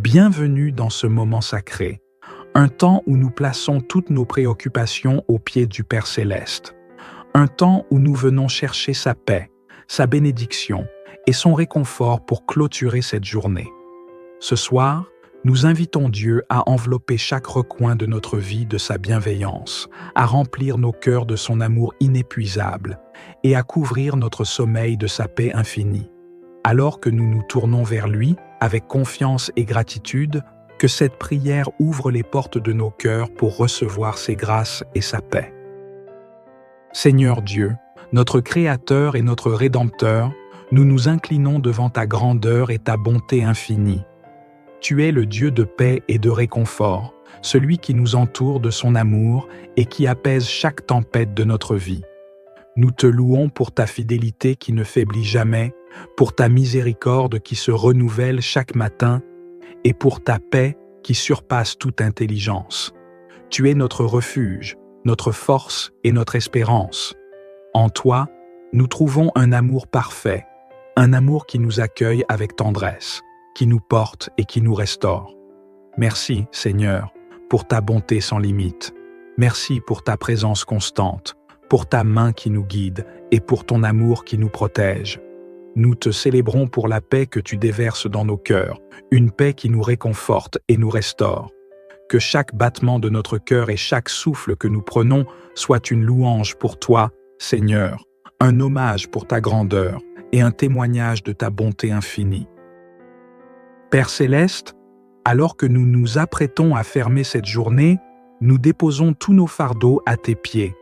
Bienvenue dans ce moment sacré, un temps où nous plaçons toutes nos préoccupations aux pieds du Père Céleste, un temps où nous venons chercher sa paix, sa bénédiction et son réconfort pour clôturer cette journée. Ce soir, nous invitons Dieu à envelopper chaque recoin de notre vie de sa bienveillance, à remplir nos cœurs de son amour inépuisable et à couvrir notre sommeil de sa paix infinie. Alors que nous nous tournons vers lui, avec confiance et gratitude, que cette prière ouvre les portes de nos cœurs pour recevoir ses grâces et sa paix. Seigneur Dieu, notre Créateur et notre Rédempteur, nous nous inclinons devant ta grandeur et ta bonté infinie. Tu es le Dieu de paix et de réconfort, celui qui nous entoure de son amour et qui apaise chaque tempête de notre vie. Nous te louons pour ta fidélité qui ne faiblit jamais, pour ta miséricorde qui se renouvelle chaque matin et pour ta paix qui surpasse toute intelligence. Tu es notre refuge, notre force et notre espérance. En toi, nous trouvons un amour parfait, un amour qui nous accueille avec tendresse, qui nous porte et qui nous restaure. Merci, Seigneur, pour ta bonté sans limite. Merci pour ta présence constante, pour ta main qui nous guide et pour ton amour qui nous protège. Nous te célébrons pour la paix que tu déverses dans nos cœurs, une paix qui nous réconforte et nous restaure. Que chaque battement de notre cœur et chaque souffle que nous prenons soit une louange pour toi, Seigneur, un hommage pour ta grandeur et un témoignage de ta bonté infinie. Père Céleste, alors que nous nous apprêtons à fermer cette journée, nous déposons tous nos fardeaux à tes pieds.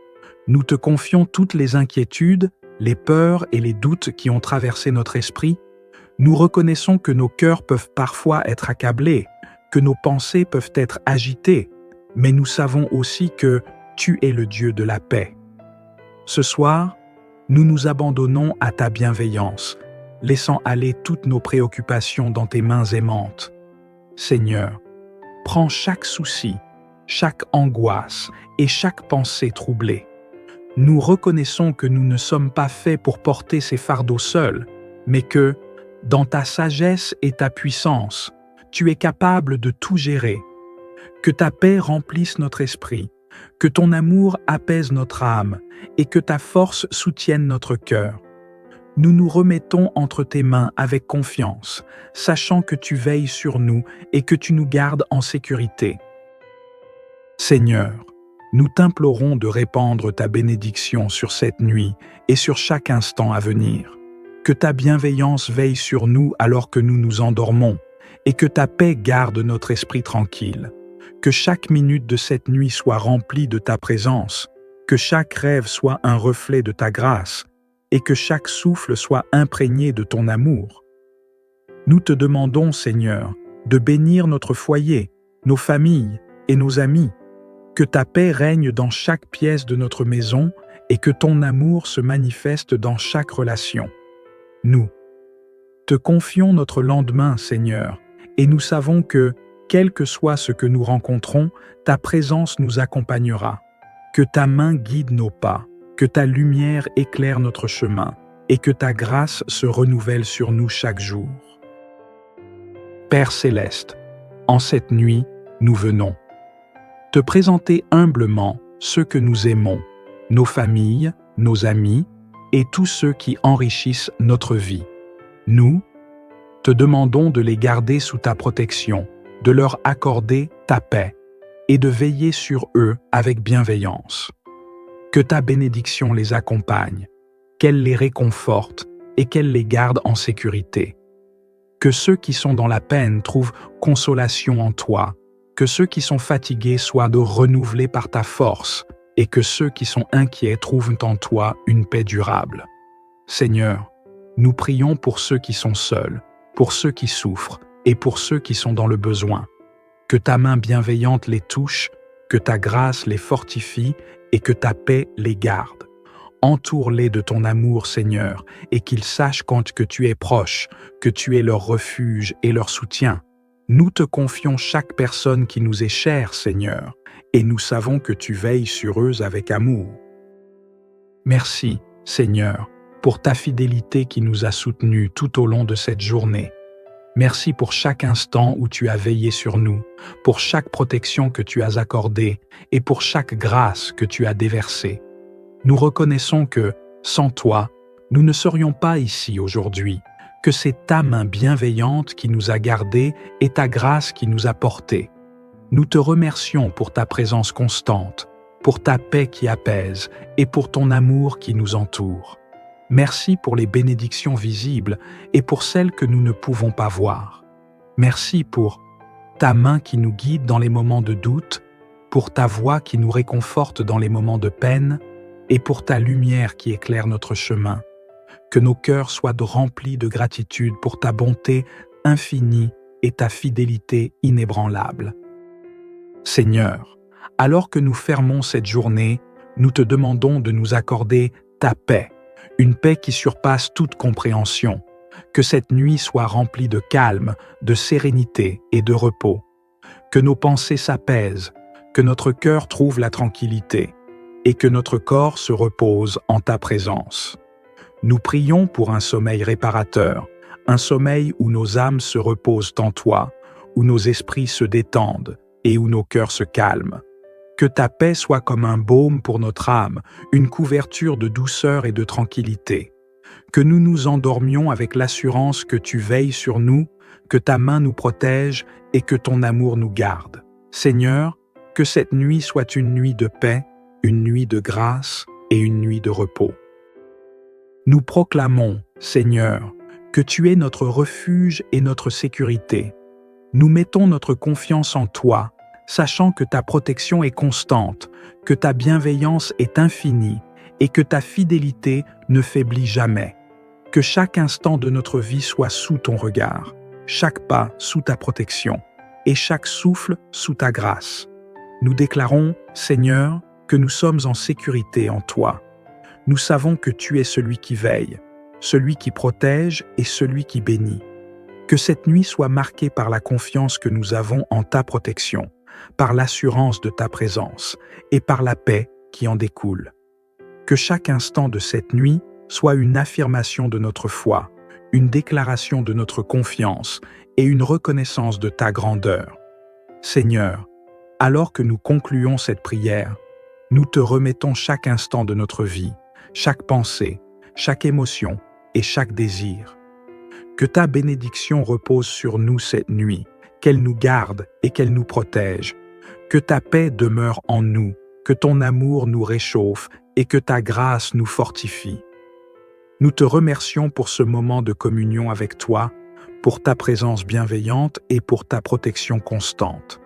Nous te confions toutes les inquiétudes, les peurs et les doutes qui ont traversé notre esprit. Nous reconnaissons que nos cœurs peuvent parfois être accablés, que nos pensées peuvent être agitées, mais nous savons aussi que tu es le Dieu de la paix. Ce soir, nous nous abandonnons à ta bienveillance, laissant aller toutes nos préoccupations dans tes mains aimantes. Seigneur, prends chaque souci, chaque angoisse et chaque pensée troublée. Nous reconnaissons que nous ne sommes pas faits pour porter ces fardeaux seuls, mais que, dans ta sagesse et ta puissance, tu es capable de tout gérer. Que ta paix remplisse notre esprit, que ton amour apaise notre âme et que ta force soutienne notre cœur. Nous nous remettons entre tes mains avec confiance, sachant que tu veilles sur nous et que tu nous gardes en sécurité. Seigneur, nous t'implorons de répandre ta bénédiction sur cette nuit et sur chaque instant à venir. Que ta bienveillance veille sur nous alors que nous nous endormons et que ta paix garde notre esprit tranquille. Que chaque minute de cette nuit soit remplie de ta présence, que chaque rêve soit un reflet de ta grâce et que chaque souffle soit imprégné de ton amour. Nous te demandons, Seigneur, de bénir notre foyer, nos familles et nos amis. Que ta paix règne dans chaque pièce de notre maison et que ton amour se manifeste dans chaque relation. Nous te confions notre lendemain, Seigneur, et nous savons que, quel que soit ce que nous rencontrons, ta présence nous accompagnera. Que ta main guide nos pas, que ta lumière éclaire notre chemin et que ta grâce se renouvelle sur nous chaque jour. Père Céleste, en cette nuit, nous venons te présenter humblement ceux que nous aimons, nos familles, nos amis et tous ceux qui enrichissent notre vie. Nous te demandons de les garder sous ta protection, de leur accorder ta paix et de veiller sur eux avec bienveillance. Que ta bénédiction les accompagne, qu'elle les réconforte et qu'elle les garde en sécurité. Que ceux qui sont dans la peine trouvent consolation en toi, que ceux qui sont fatigués soient renouvelés par ta force et que ceux qui sont inquiets trouvent en toi une paix durable. Seigneur, nous prions pour ceux qui sont seuls, pour ceux qui souffrent et pour ceux qui sont dans le besoin. Que ta main bienveillante les touche, que ta grâce les fortifie et que ta paix les garde. Entoure-les de ton amour, Seigneur, et qu'ils sachent que tu es proche, que tu es leur refuge et leur soutien. Nous te confions chaque personne qui nous est chère, Seigneur, et nous savons que tu veilles sur eux avec amour. Merci, Seigneur, pour ta fidélité qui nous a soutenus tout au long de cette journée. Merci pour chaque instant où tu as veillé sur nous, pour chaque protection que tu as accordée et pour chaque grâce que tu as déversée. Nous reconnaissons que, sans toi, nous ne serions pas ici aujourd'hui, que c'est ta main bienveillante qui nous a gardés et ta grâce qui nous a portés. Nous te remercions pour ta présence constante, pour ta paix qui apaise et pour ton amour qui nous entoure. Merci pour les bénédictions visibles et pour celles que nous ne pouvons pas voir. Merci pour ta main qui nous guide dans les moments de doute, pour ta voix qui nous réconforte dans les moments de peine et pour ta lumière qui éclaire notre chemin. Que nos cœurs soient remplis de gratitude pour ta bonté infinie et ta fidélité inébranlable. Seigneur, alors que nous fermons cette journée, nous te demandons de nous accorder ta paix, une paix qui surpasse toute compréhension. Que cette nuit soit remplie de calme, de sérénité et de repos. Que nos pensées s'apaisent, que notre cœur trouve la tranquillité et que notre corps se repose en ta présence. Nous prions pour un sommeil réparateur, un sommeil où nos âmes se reposent en toi, où nos esprits se détendent et où nos cœurs se calment. Que ta paix soit comme un baume pour notre âme, une couverture de douceur et de tranquillité. Que nous nous endormions avec l'assurance que tu veilles sur nous, que ta main nous protège et que ton amour nous garde. Seigneur, que cette nuit soit une nuit de paix, une nuit de grâce et une nuit de repos. Nous proclamons, Seigneur, que tu es notre refuge et notre sécurité. Nous mettons notre confiance en toi, sachant que ta protection est constante, que ta bienveillance est infinie et que ta fidélité ne faiblit jamais. Que chaque instant de notre vie soit sous ton regard, chaque pas sous ta protection et chaque souffle sous ta grâce. Nous déclarons, Seigneur, que nous sommes en sécurité en toi. Nous savons que tu es celui qui veille, celui qui protège et celui qui bénit. Que cette nuit soit marquée par la confiance que nous avons en ta protection, par l'assurance de ta présence et par la paix qui en découle. Que chaque instant de cette nuit soit une affirmation de notre foi, une déclaration de notre confiance et une reconnaissance de ta grandeur. Seigneur, alors que nous concluons cette prière, nous te remettons chaque instant de notre vie, chaque pensée, chaque émotion et chaque désir. Que ta bénédiction repose sur nous cette nuit, qu'elle nous garde et qu'elle nous protège. Que ta paix demeure en nous, que ton amour nous réchauffe et que ta grâce nous fortifie. Nous te remercions pour ce moment de communion avec toi, pour ta présence bienveillante et pour ta protection constante.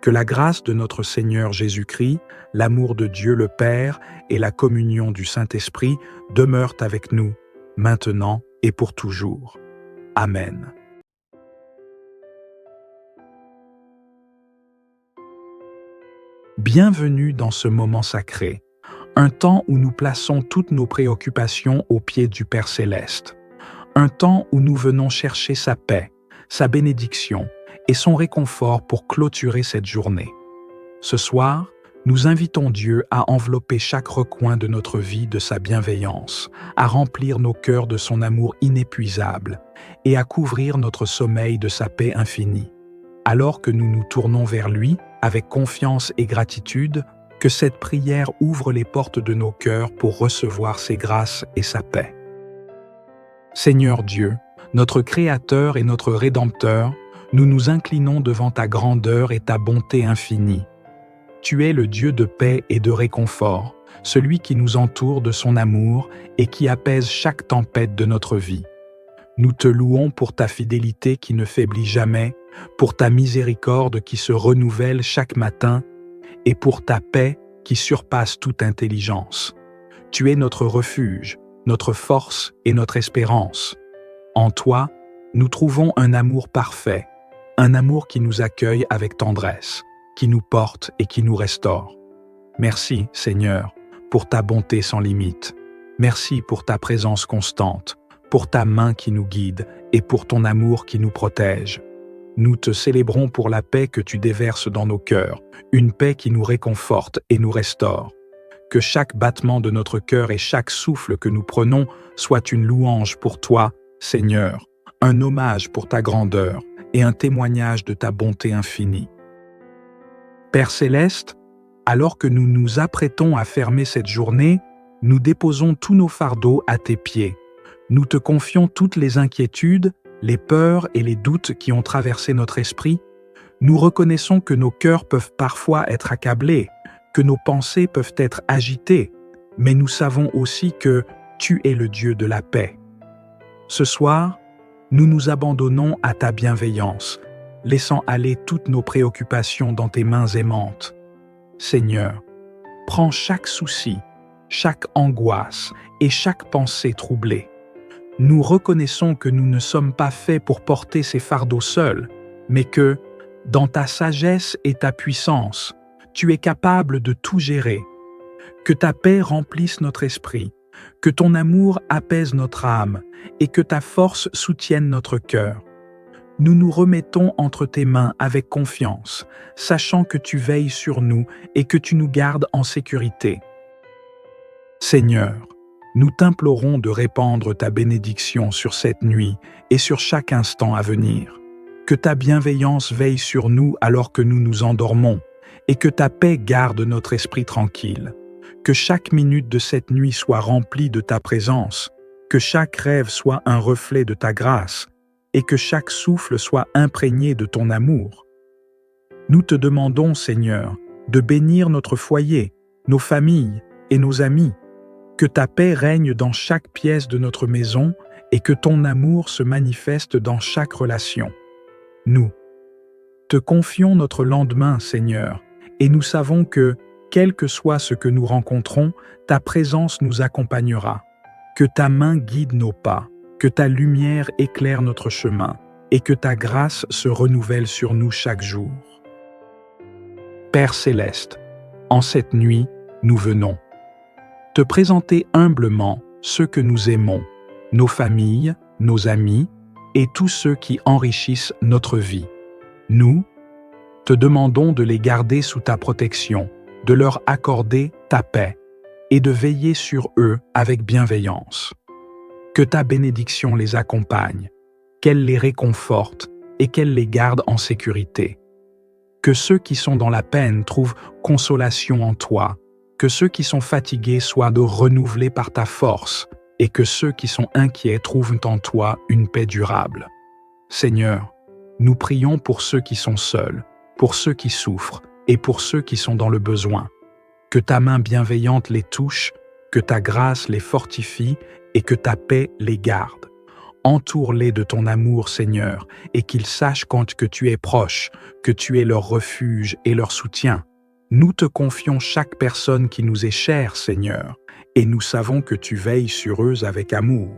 Que la grâce de notre Seigneur Jésus-Christ, l'amour de Dieu le Père et la communion du Saint-Esprit demeurent avec nous, maintenant et pour toujours. Amen. Bienvenue dans ce moment sacré, un temps où nous plaçons toutes nos préoccupations aux pieds du Père Céleste, un temps où nous venons chercher sa paix, sa bénédiction et son réconfort pour clôturer cette journée. Ce soir, nous invitons Dieu à envelopper chaque recoin de notre vie de sa bienveillance, à remplir nos cœurs de son amour inépuisable et à couvrir notre sommeil de sa paix infinie. Alors que nous nous tournons vers lui, avec confiance et gratitude, que cette prière ouvre les portes de nos cœurs pour recevoir ses grâces et sa paix. Seigneur Dieu, notre Créateur et notre Rédempteur, nous nous inclinons devant ta grandeur et ta bonté infinie. Tu es le Dieu de paix et de réconfort, celui qui nous entoure de son amour et qui apaise chaque tempête de notre vie. Nous te louons pour ta fidélité qui ne faiblit jamais, pour ta miséricorde qui se renouvelle chaque matin et pour ta paix qui surpasse toute intelligence. Tu es notre refuge, notre force et notre espérance. En toi, nous trouvons un amour parfait, un amour qui nous accueille avec tendresse, qui nous porte et qui nous restaure. Merci, Seigneur, pour ta bonté sans limite. Merci pour ta présence constante, pour ta main qui nous guide et pour ton amour qui nous protège. Nous te célébrons pour la paix que tu déverses dans nos cœurs, une paix qui nous réconforte et nous restaure. Que chaque battement de notre cœur et chaque souffle que nous prenons soit une louange pour toi, Seigneur, un hommage pour ta grandeur et un témoignage de ta bonté infinie. Père céleste, alors que nous nous apprêtons à fermer cette journée, nous déposons tous nos fardeaux à tes pieds. Nous te confions toutes les inquiétudes, les peurs et les doutes qui ont traversé notre esprit. Nous reconnaissons que nos cœurs peuvent parfois être accablés, que nos pensées peuvent être agitées, mais nous savons aussi que tu es le Dieu de la paix. Ce soir, nous nous abandonnons à ta bienveillance, laissant aller toutes nos préoccupations dans tes mains aimantes. Seigneur, prends chaque souci, chaque angoisse et chaque pensée troublée. Nous reconnaissons que nous ne sommes pas faits pour porter ces fardeaux seuls, mais que, dans ta sagesse et ta puissance, tu es capable de tout gérer. Que ta paix remplisse notre esprit, que ton amour apaise notre âme et que ta force soutienne notre cœur. Nous nous remettons entre tes mains avec confiance, sachant que tu veilles sur nous et que tu nous gardes en sécurité. Seigneur, nous t'implorons de répandre ta bénédiction sur cette nuit et sur chaque instant à venir. Que ta bienveillance veille sur nous alors que nous nous endormons et que ta paix garde notre esprit tranquille. Que chaque minute de cette nuit soit remplie de ta présence, que chaque rêve soit un reflet de ta grâce et que chaque souffle soit imprégné de ton amour. Nous te demandons, Seigneur, de bénir notre foyer, nos familles et nos amis. Que ta paix règne dans chaque pièce de notre maison et que ton amour se manifeste dans chaque relation. Nous te confions notre lendemain, Seigneur, et nous savons que, quel que soit ce que nous rencontrons, ta présence nous accompagnera. Que ta main guide nos pas, que ta lumière éclaire notre chemin, et que ta grâce se renouvelle sur nous chaque jour. Père céleste, en cette nuit, nous venons te présenter humblement ceux que nous aimons, nos familles, nos amis et tous ceux qui enrichissent notre vie. Nous te demandons de les garder sous ta protection, de leur accorder ta paix et de veiller sur eux avec bienveillance. Que ta bénédiction les accompagne, qu'elle les réconforte et qu'elle les garde en sécurité. Que ceux qui sont dans la peine trouvent consolation en toi, que ceux qui sont fatigués soient renouvelés par ta force et que ceux qui sont inquiets trouvent en toi une paix durable. Seigneur, nous prions pour ceux qui sont seuls, pour ceux qui souffrent et pour ceux qui sont dans le besoin. Que ta main bienveillante les touche, que ta grâce les fortifie et que ta paix les garde. Entoure-les de ton amour, Seigneur, et qu'ils sachent que tu es proche, que tu es leur refuge et leur soutien. Nous te confions chaque personne qui nous est chère, Seigneur, et nous savons que tu veilles sur eux avec amour.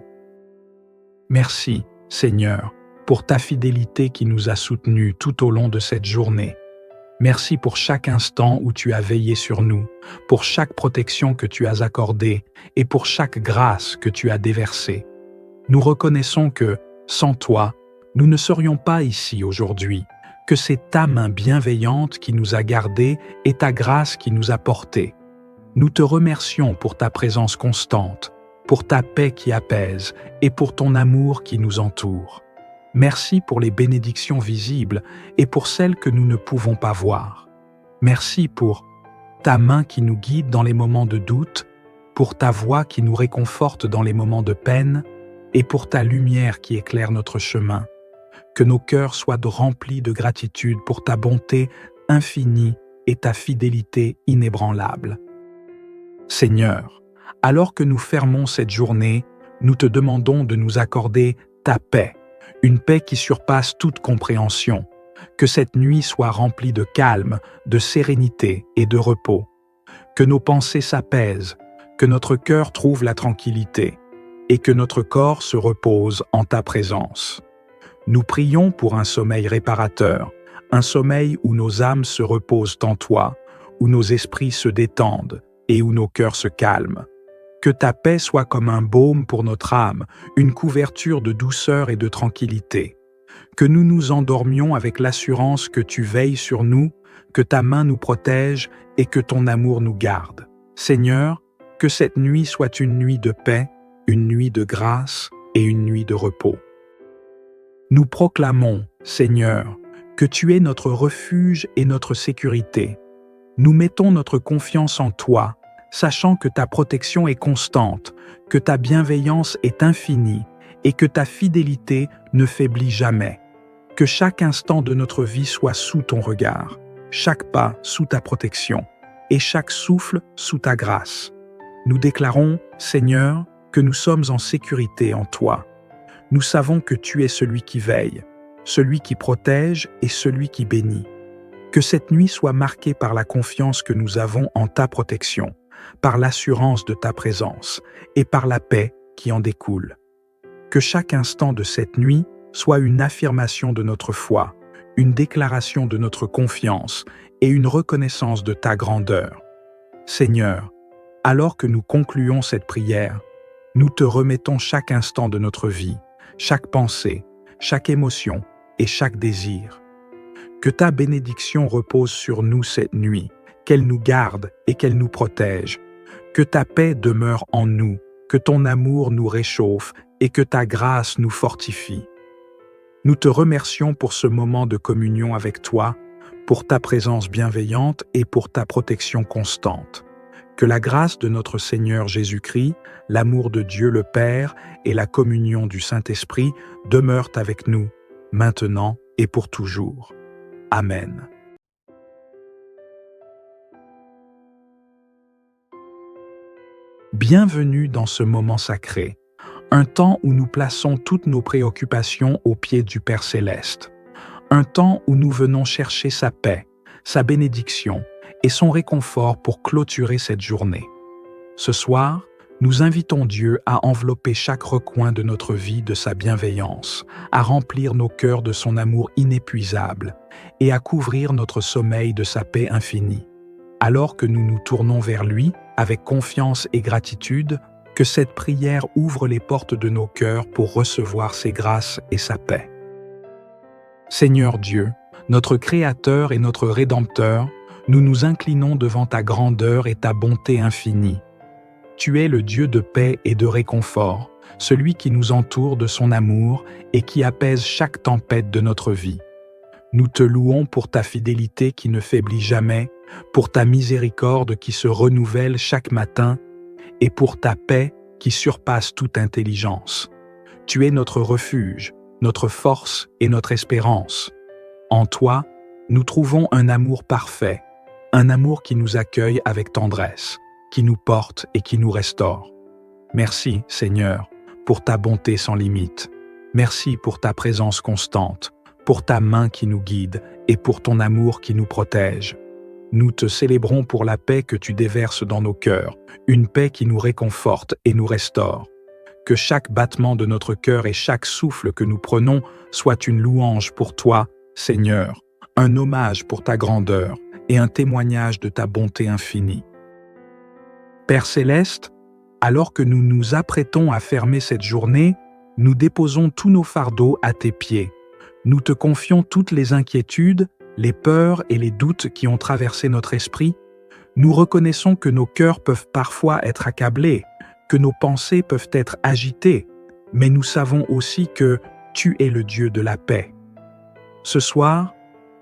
Merci, Seigneur, pour ta fidélité qui nous a soutenus tout au long de cette journée. Merci pour chaque instant où tu as veillé sur nous, pour chaque protection que tu as accordée et pour chaque grâce que tu as déversée. Nous reconnaissons que, sans toi, nous ne serions pas ici aujourd'hui, que c'est ta main bienveillante qui nous a gardés et ta grâce qui nous a portés. Nous te remercions pour ta présence constante, pour ta paix qui apaise et pour ton amour qui nous entoure. Merci pour les bénédictions visibles et pour celles que nous ne pouvons pas voir. Merci pour ta main qui nous guide dans les moments de doute, pour ta voix qui nous réconforte dans les moments de peine et pour ta lumière qui éclaire notre chemin. Que nos cœurs soient remplis de gratitude pour ta bonté infinie et ta fidélité inébranlable. Seigneur, alors que nous fermons cette journée, nous te demandons de nous accorder ta paix, une paix qui surpasse toute compréhension. Que cette nuit soit remplie de calme, de sérénité et de repos. Que nos pensées s'apaisent, que notre cœur trouve la tranquillité et que notre corps se repose en ta présence. Nous prions pour un sommeil réparateur, un sommeil où nos âmes se reposent en toi, où nos esprits se détendent et où nos cœurs se calment. Que ta paix soit comme un baume pour notre âme, une couverture de douceur et de tranquillité. Que nous nous endormions avec l'assurance que tu veilles sur nous, que ta main nous protège et que ton amour nous garde. Seigneur, que cette nuit soit une nuit de paix, une nuit de grâce et une nuit de repos. Nous proclamons, Seigneur, que tu es notre refuge et notre sécurité. Nous mettons notre confiance en toi, sachant que ta protection est constante, que ta bienveillance est infinie et que ta fidélité ne faiblit jamais. Que chaque instant de notre vie soit sous ton regard, chaque pas sous ta protection et chaque souffle sous ta grâce. Nous déclarons, Seigneur, que nous sommes en sécurité en toi. Nous savons que tu es celui qui veille, celui qui protège et celui qui bénit. Que cette nuit soit marquée par la confiance que nous avons en ta protection, par l'assurance de ta présence et par la paix qui en découle. Que chaque instant de cette nuit soit une affirmation de notre foi, une déclaration de notre confiance et une reconnaissance de ta grandeur. Seigneur, alors que nous concluons cette prière, nous te remettons chaque instant de notre vie, chaque pensée, chaque émotion et chaque désir. Que ta bénédiction repose sur nous cette nuit, qu'elle nous garde et qu'elle nous protège. Que ta paix demeure en nous, que ton amour nous réchauffe et que ta grâce nous fortifie. Nous te remercions pour ce moment de communion avec toi, pour ta présence bienveillante et pour ta protection constante. Que la grâce de notre Seigneur Jésus-Christ, l'amour de Dieu le Père et la communion du Saint-Esprit demeurent avec nous, maintenant et pour toujours. Amen. Bienvenue dans ce moment sacré, un temps où nous plaçons toutes nos préoccupations aux pieds du Père Céleste, un temps où nous venons chercher sa paix, sa bénédiction et son réconfort pour clôturer cette journée. Ce soir, nous invitons Dieu à envelopper chaque recoin de notre vie de sa bienveillance, à remplir nos cœurs de son amour inépuisable et à couvrir notre sommeil de sa paix infinie. Alors que nous nous tournons vers lui, avec confiance et gratitude, que cette prière ouvre les portes de nos cœurs pour recevoir ses grâces et sa paix. Seigneur Dieu, notre Créateur et notre Rédempteur, nous nous inclinons devant ta grandeur et ta bonté infinie. Tu es le Dieu de paix et de réconfort, celui qui nous entoure de son amour et qui apaise chaque tempête de notre vie. Nous te louons pour ta fidélité qui ne faiblit jamais, pour ta miséricorde qui se renouvelle chaque matin et pour ta paix qui surpasse toute intelligence. Tu es notre refuge, notre force et notre espérance. En toi, nous trouvons un amour parfait, un amour qui nous accueille avec tendresse, qui nous porte et qui nous restaure. Merci, Seigneur, pour ta bonté sans limite. Merci pour ta présence constante, pour ta main qui nous guide et pour ton amour qui nous protège. Nous te célébrons pour la paix que tu déverses dans nos cœurs, une paix qui nous réconforte et nous restaure. Que chaque battement de notre cœur et chaque souffle que nous prenons soit une louange pour toi, Seigneur, un hommage pour ta grandeur et un témoignage de ta bonté infinie. Père Céleste, alors que nous nous apprêtons à fermer cette journée, nous déposons tous nos fardeaux à tes pieds. Nous te confions toutes les inquiétudes, les peurs et les doutes qui ont traversé notre esprit. Nous reconnaissons que nos cœurs peuvent parfois être accablés, que nos pensées peuvent être agitées, mais nous savons aussi que tu es le Dieu de la paix. Ce soir,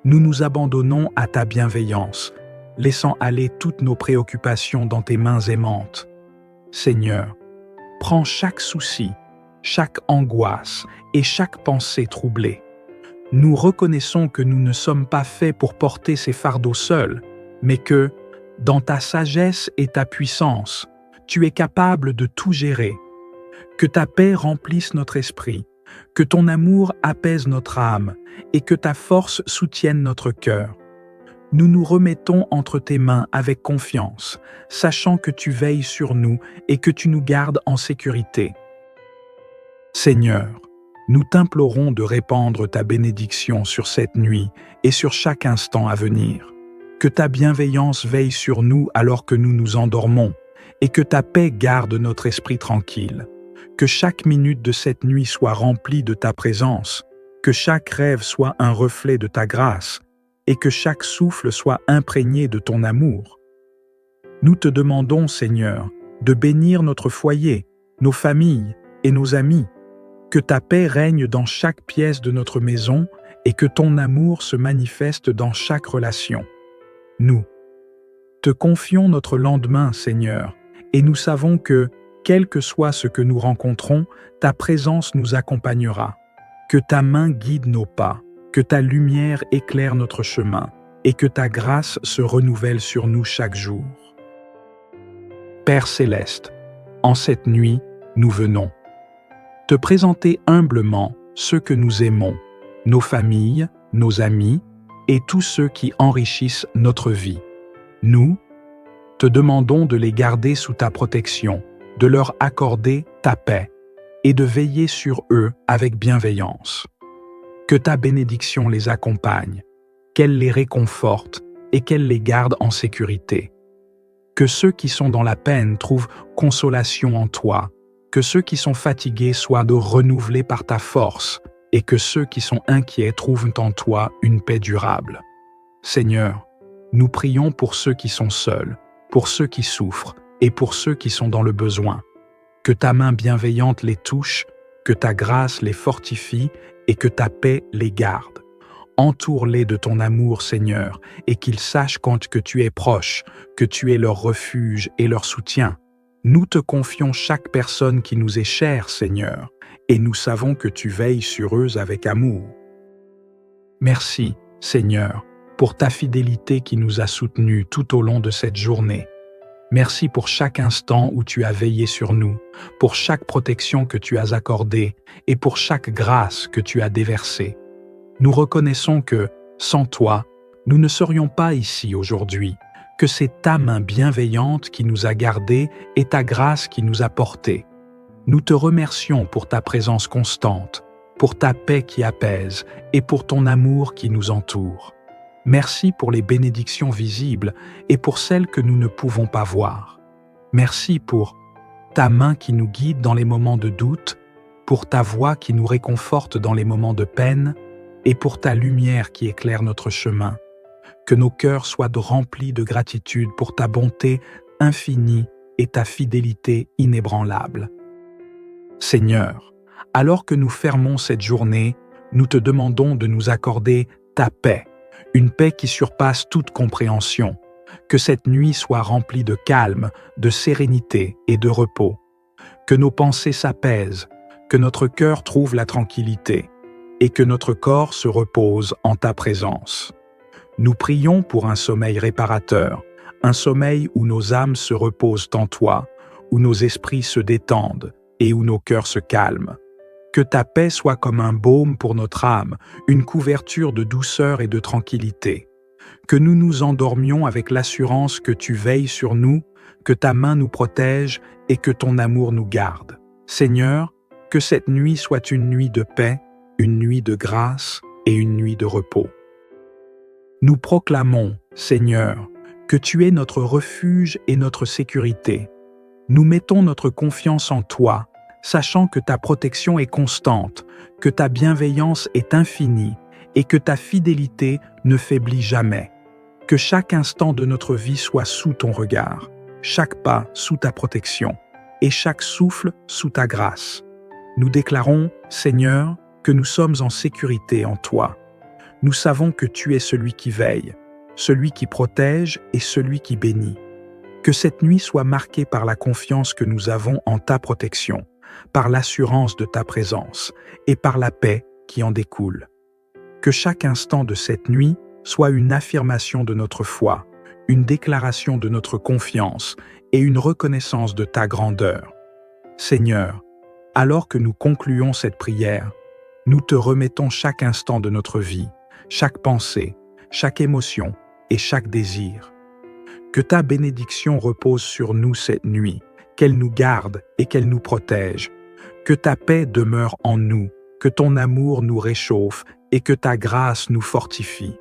nous nous abandonnons à ta bienveillance, laissant aller toutes nos préoccupations dans tes mains aimantes. Seigneur, prends chaque souci, chaque angoisse et chaque pensée troublée. Nous reconnaissons que nous ne sommes pas faits pour porter ces fardeaux seuls, mais que, dans ta sagesse et ta puissance, tu es capable de tout gérer. Que ta paix remplisse notre esprit, que ton amour apaise notre âme et que ta force soutienne notre cœur. Nous nous remettons entre tes mains avec confiance, sachant que tu veilles sur nous et que tu nous gardes en sécurité. Seigneur, nous t'implorons de répandre ta bénédiction sur cette nuit et sur chaque instant à venir. Que ta bienveillance veille sur nous alors que nous nous endormons et que ta paix garde notre esprit tranquille. Que chaque minute de cette nuit soit remplie de ta présence, que chaque rêve soit un reflet de ta grâce et que chaque souffle soit imprégné de ton amour. Nous te demandons, Seigneur, de bénir notre foyer, nos familles et nos amis. Que ta paix règne dans chaque pièce de notre maison et que ton amour se manifeste dans chaque relation. Nous te confions notre lendemain, Seigneur, et nous savons que, quel que soit ce que nous rencontrons, ta présence nous accompagnera. Que ta main guide nos pas, que ta lumière éclaire notre chemin, et que ta grâce se renouvelle sur nous chaque jour. Père céleste, en cette nuit, nous venons te présenter humblement ceux que nous aimons, nos familles, nos amis et tous ceux qui enrichissent notre vie. Nous te demandons de les garder sous ta protection, de leur accorder ta paix et de veiller sur eux avec bienveillance. Que ta bénédiction les accompagne, qu'elle les réconforte et qu'elle les garde en sécurité. Que ceux qui sont dans la peine trouvent consolation en toi, que ceux qui sont fatigués soient renouvelés par ta force et que ceux qui sont inquiets trouvent en toi une paix durable. Seigneur, nous prions pour ceux qui sont seuls, pour ceux qui souffrent et pour ceux qui sont dans le besoin. Que ta main bienveillante les touche, que ta grâce les fortifie et que ta paix les garde. Entoure-les de ton amour, Seigneur, et qu'ils sachent quand que tu es proche, que tu es leur refuge et leur soutien. Nous te confions chaque personne qui nous est chère, Seigneur, et nous savons que tu veilles sur eux avec amour. Merci, Seigneur, pour ta fidélité qui nous a soutenus tout au long de cette journée. Merci pour chaque instant où tu as veillé sur nous, pour chaque protection que tu as accordée et pour chaque grâce que tu as déversée. Nous reconnaissons que, sans toi, nous ne serions pas ici aujourd'hui, que c'est ta main bienveillante qui nous a gardés et ta grâce qui nous a portés. Nous te remercions pour ta présence constante, pour ta paix qui apaise et pour ton amour qui nous entoure. Merci pour les bénédictions visibles et pour celles que nous ne pouvons pas voir. Merci pour ta main qui nous guide dans les moments de doute, pour ta voix qui nous réconforte dans les moments de peine et pour ta lumière qui éclaire notre chemin. Que nos cœurs soient remplis de gratitude pour ta bonté infinie et ta fidélité inébranlable. Seigneur, alors que nous fermons cette journée, nous te demandons de nous accorder ta paix, une paix qui surpasse toute compréhension. Que cette nuit soit remplie de calme, de sérénité et de repos. Que nos pensées s'apaisent, que notre cœur trouve la tranquillité et que notre corps se repose en ta présence. Nous prions pour un sommeil réparateur, un sommeil où nos âmes se reposent en toi, où nos esprits se détendent et où nos cœurs se calment. Que ta paix soit comme un baume pour notre âme, une couverture de douceur et de tranquillité. Que nous nous endormions avec l'assurance que tu veilles sur nous, que ta main nous protège et que ton amour nous garde. Seigneur, que cette nuit soit une nuit de paix, une nuit de grâce et une nuit de repos. Nous proclamons, Seigneur, que tu es notre refuge et notre sécurité. Nous mettons notre confiance en toi, sachant que ta protection est constante, que ta bienveillance est infinie et que ta fidélité ne faiblit jamais. Que chaque instant de notre vie soit sous ton regard, chaque pas sous ta protection et chaque souffle sous ta grâce. Nous déclarons, Seigneur, que nous sommes en sécurité en toi. Nous savons que tu es celui qui veille, celui qui protège et celui qui bénit. Que cette nuit soit marquée par la confiance que nous avons en ta protection, par l'assurance de ta présence et par la paix qui en découle. Que chaque instant de cette nuit soit une affirmation de notre foi, une déclaration de notre confiance et une reconnaissance de ta grandeur. Seigneur, alors que nous concluons cette prière, nous te remettons chaque instant de notre vie, chaque pensée, chaque émotion et chaque désir. Que ta bénédiction repose sur nous cette nuit, qu'elle nous garde et qu'elle nous protège. Que ta paix demeure en nous, que ton amour nous réchauffe et que ta grâce nous fortifie.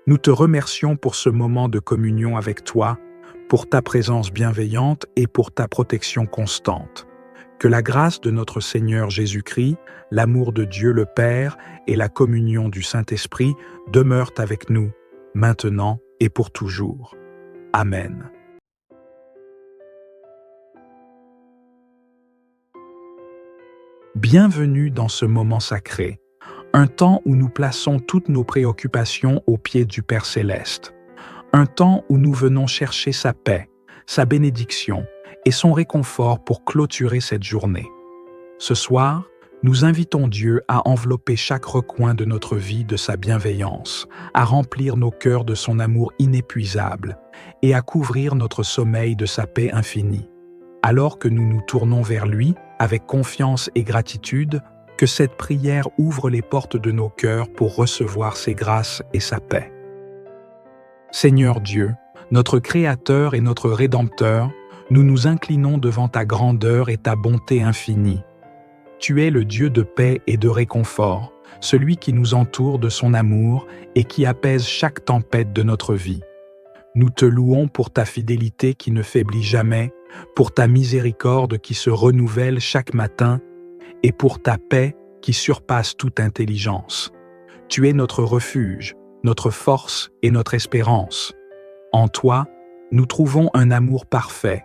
Nous te remercions pour ce moment de communion avec toi, pour ta présence bienveillante et pour ta protection constante. Que la grâce de notre Seigneur Jésus-Christ, l'amour de Dieu le Père et la communion du Saint-Esprit demeurent avec nous, maintenant et pour toujours. Amen. Bienvenue dans ce moment sacré, un temps où nous plaçons toutes nos préoccupations aux pieds du Père Céleste, un temps où nous venons chercher sa paix, sa bénédiction et son réconfort pour clôturer cette journée. Ce soir, nous invitons Dieu à envelopper chaque recoin de notre vie de sa bienveillance, à remplir nos cœurs de son amour inépuisable et à couvrir notre sommeil de sa paix infinie. Alors que nous nous tournons vers lui, avec confiance et gratitude, que cette prière ouvre les portes de nos cœurs pour recevoir ses grâces et sa paix. Seigneur Dieu, notre Créateur et notre Rédempteur, nous nous inclinons devant ta grandeur et ta bonté infinie. Tu es le Dieu de paix et de réconfort, celui qui nous entoure de son amour et qui apaise chaque tempête de notre vie. Nous te louons pour ta fidélité qui ne faiblit jamais, pour ta miséricorde qui se renouvelle chaque matin et pour ta paix qui surpasse toute intelligence. Tu es notre refuge, notre force et notre espérance. En toi, nous trouvons un amour parfait,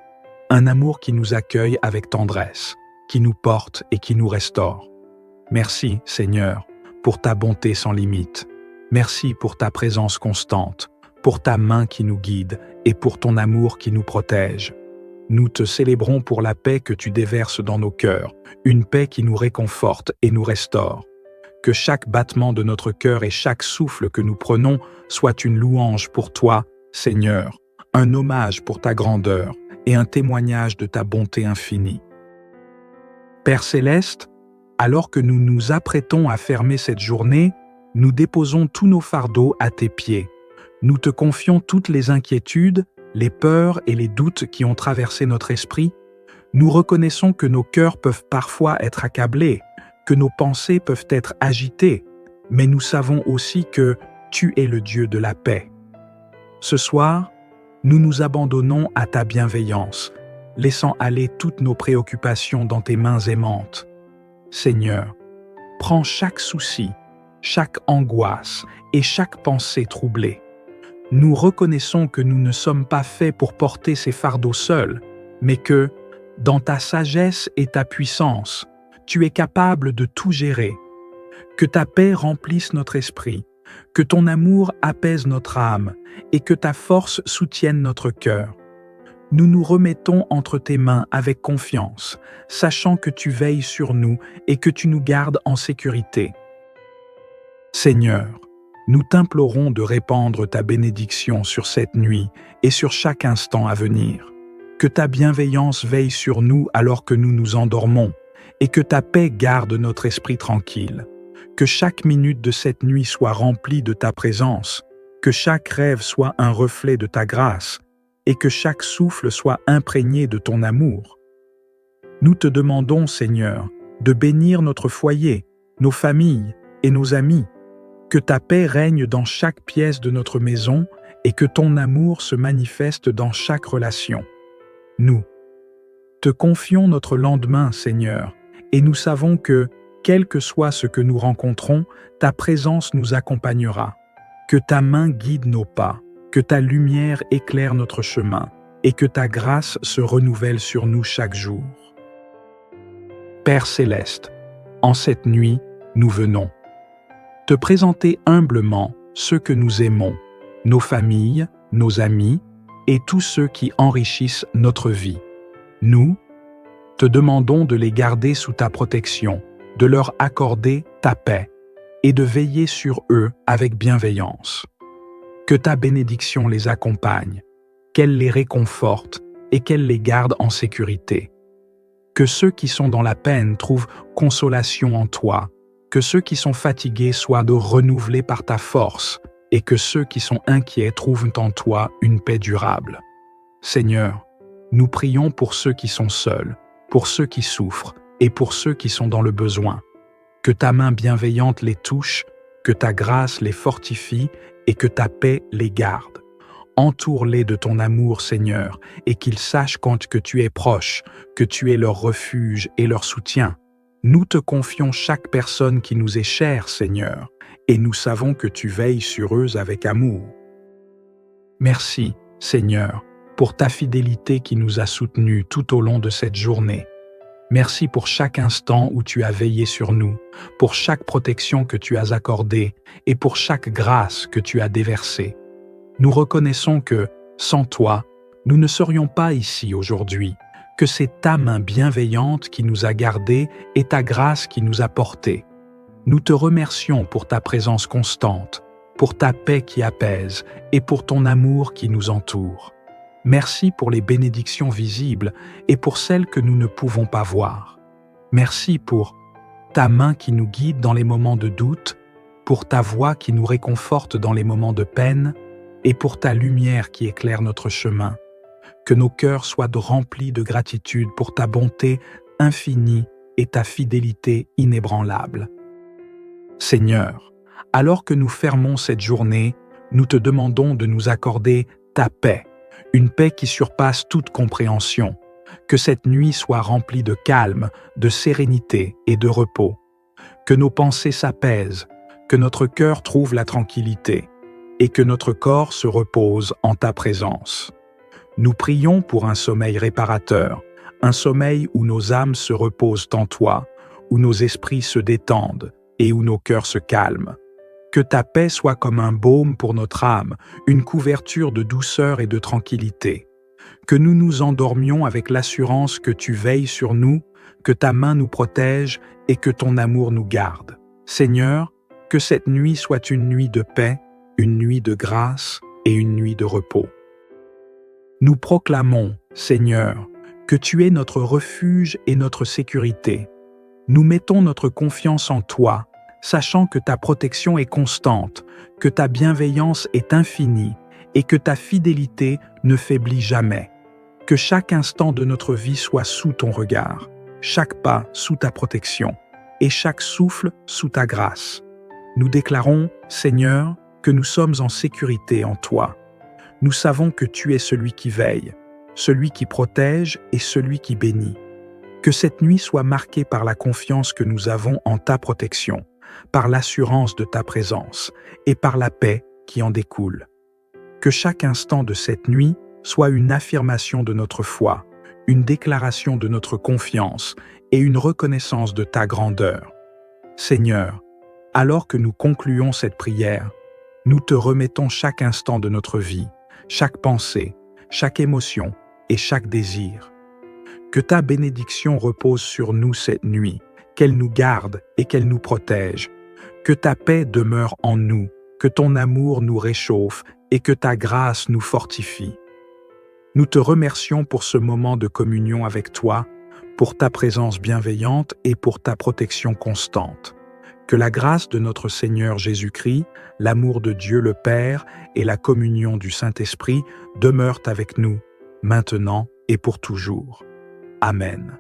un amour qui nous accueille avec tendresse, qui nous porte et qui nous restaure. Merci, Seigneur, pour ta bonté sans limite. Merci pour ta présence constante, pour ta main qui nous guide et pour ton amour qui nous protège. Nous te célébrons pour la paix que tu déverses dans nos cœurs, une paix qui nous réconforte et nous restaure. Que chaque battement de notre cœur et chaque souffle que nous prenons soit une louange pour toi, Seigneur, un hommage pour ta grandeur et un témoignage de ta bonté infinie. Père Céleste, alors que nous nous apprêtons à fermer cette journée, nous déposons tous nos fardeaux à tes pieds. Nous te confions toutes les inquiétudes, les peurs et les doutes qui ont traversé notre esprit. Nous reconnaissons que nos cœurs peuvent parfois être accablés, que nos pensées peuvent être agitées, mais nous savons aussi que tu es le Dieu de la paix. Ce soir, nous nous abandonnons à ta bienveillance, laissant aller toutes nos préoccupations dans tes mains aimantes. Seigneur, prends chaque souci, chaque angoisse et chaque pensée troublée. Nous reconnaissons que nous ne sommes pas faits pour porter ces fardeaux seuls, mais que, dans ta sagesse et ta puissance, tu es capable de tout gérer. Que ta paix remplisse notre esprit, que ton amour apaise notre âme et que ta force soutienne notre cœur. Nous nous remettons entre tes mains avec confiance, sachant que tu veilles sur nous et que tu nous gardes en sécurité. Seigneur, nous t'implorons de répandre ta bénédiction sur cette nuit et sur chaque instant à venir. Que ta bienveillance veille sur nous alors que nous nous endormons et que ta paix garde notre esprit tranquille. Que chaque minute de cette nuit soit remplie de ta présence, que chaque rêve soit un reflet de ta grâce et que chaque souffle soit imprégné de ton amour. Nous te demandons, Seigneur, de bénir notre foyer, nos familles et nos amis. Que ta paix règne dans chaque pièce de notre maison et que ton amour se manifeste dans chaque relation. Nous te confions notre lendemain, Seigneur, et nous savons que, quel que soit ce que nous rencontrons, ta présence nous accompagnera. Que ta main guide nos pas, que ta lumière éclaire notre chemin et que ta grâce se renouvelle sur nous chaque jour. Père Céleste, en cette nuit, nous venons te présenter humblement ceux que nous aimons, nos familles, nos amis et tous ceux qui enrichissent notre vie. Nous te demandons de les garder sous ta protection, de leur accorder ta paix et de veiller sur eux avec bienveillance. Que ta bénédiction les accompagne, qu'elle les réconforte et qu'elle les garde en sécurité. Que ceux qui sont dans la peine trouvent consolation en toi, que ceux qui sont fatigués soient renouvelés par ta force et que ceux qui sont inquiets trouvent en toi une paix durable. Seigneur, nous prions pour ceux qui sont seuls, pour ceux qui souffrent et pour ceux qui sont dans le besoin. Que ta main bienveillante les touche, que ta grâce les fortifie et que ta paix les garde. Entoure-les de ton amour, Seigneur, et qu'ils sachent quand que tu es proche, que tu es leur refuge et leur soutien. Nous te confions chaque personne qui nous est chère, Seigneur, et nous savons que tu veilles sur eux avec amour. Merci, Seigneur, pour ta fidélité qui nous a soutenus tout au long de cette journée. Merci pour chaque instant où tu as veillé sur nous, pour chaque protection que tu as accordée et pour chaque grâce que tu as déversée. Nous reconnaissons que, sans toi, nous ne serions pas ici aujourd'hui, que c'est ta main bienveillante qui nous a gardés et ta grâce qui nous a portés. Nous te remercions pour ta présence constante, pour ta paix qui apaise et pour ton amour qui nous entoure. Merci pour les bénédictions visibles et pour celles que nous ne pouvons pas voir. Merci pour ta main qui nous guide dans les moments de doute, pour ta voix qui nous réconforte dans les moments de peine et pour ta lumière qui éclaire notre chemin. Que nos cœurs soient remplis de gratitude pour ta bonté infinie et ta fidélité inébranlable. Seigneur, alors que nous fermons cette journée, nous te demandons de nous accorder ta paix, une paix qui surpasse toute compréhension. Que cette nuit soit remplie de calme, de sérénité et de repos. Que nos pensées s'apaisent, que notre cœur trouve la tranquillité et que notre corps se repose en ta présence. Nous prions pour un sommeil réparateur, un sommeil où nos âmes se reposent en toi, où nos esprits se détendent et où nos cœurs se calment. Que ta paix soit comme un baume pour notre âme, une couverture de douceur et de tranquillité. Que nous nous endormions avec l'assurance que tu veilles sur nous, que ta main nous protège et que ton amour nous garde. Seigneur, que cette nuit soit une nuit de paix, une nuit de grâce et une nuit de repos. Nous proclamons, Seigneur, que tu es notre refuge et notre sécurité. Nous mettons notre confiance en toi, sachant que ta protection est constante, que ta bienveillance est infinie et que ta fidélité ne faiblit jamais. Que chaque instant de notre vie soit sous ton regard, chaque pas sous ta protection et chaque souffle sous ta grâce. Nous déclarons, Seigneur, que nous sommes en sécurité en toi. Nous savons que tu es celui qui veille, celui qui protège et celui qui bénit. Que cette nuit soit marquée par la confiance que nous avons en ta protection, par l'assurance de ta présence et par la paix qui en découle. Que chaque instant de cette nuit soit une affirmation de notre foi, une déclaration de notre confiance et une reconnaissance de ta grandeur. Seigneur, alors que nous concluons cette prière, nous te remettons chaque instant de notre vie, chaque pensée, chaque émotion et chaque désir. Que ta bénédiction repose sur nous cette nuit, qu'elle nous garde et qu'elle nous protège. Que ta paix demeure en nous, que ton amour nous réchauffe et que ta grâce nous fortifie. Nous te remercions pour ce moment de communion avec toi, pour ta présence bienveillante et pour ta protection constante. Que la grâce de notre Seigneur Jésus-Christ, l'amour de Dieu le Père et la communion du Saint-Esprit demeurent avec nous, maintenant et pour toujours. Amen.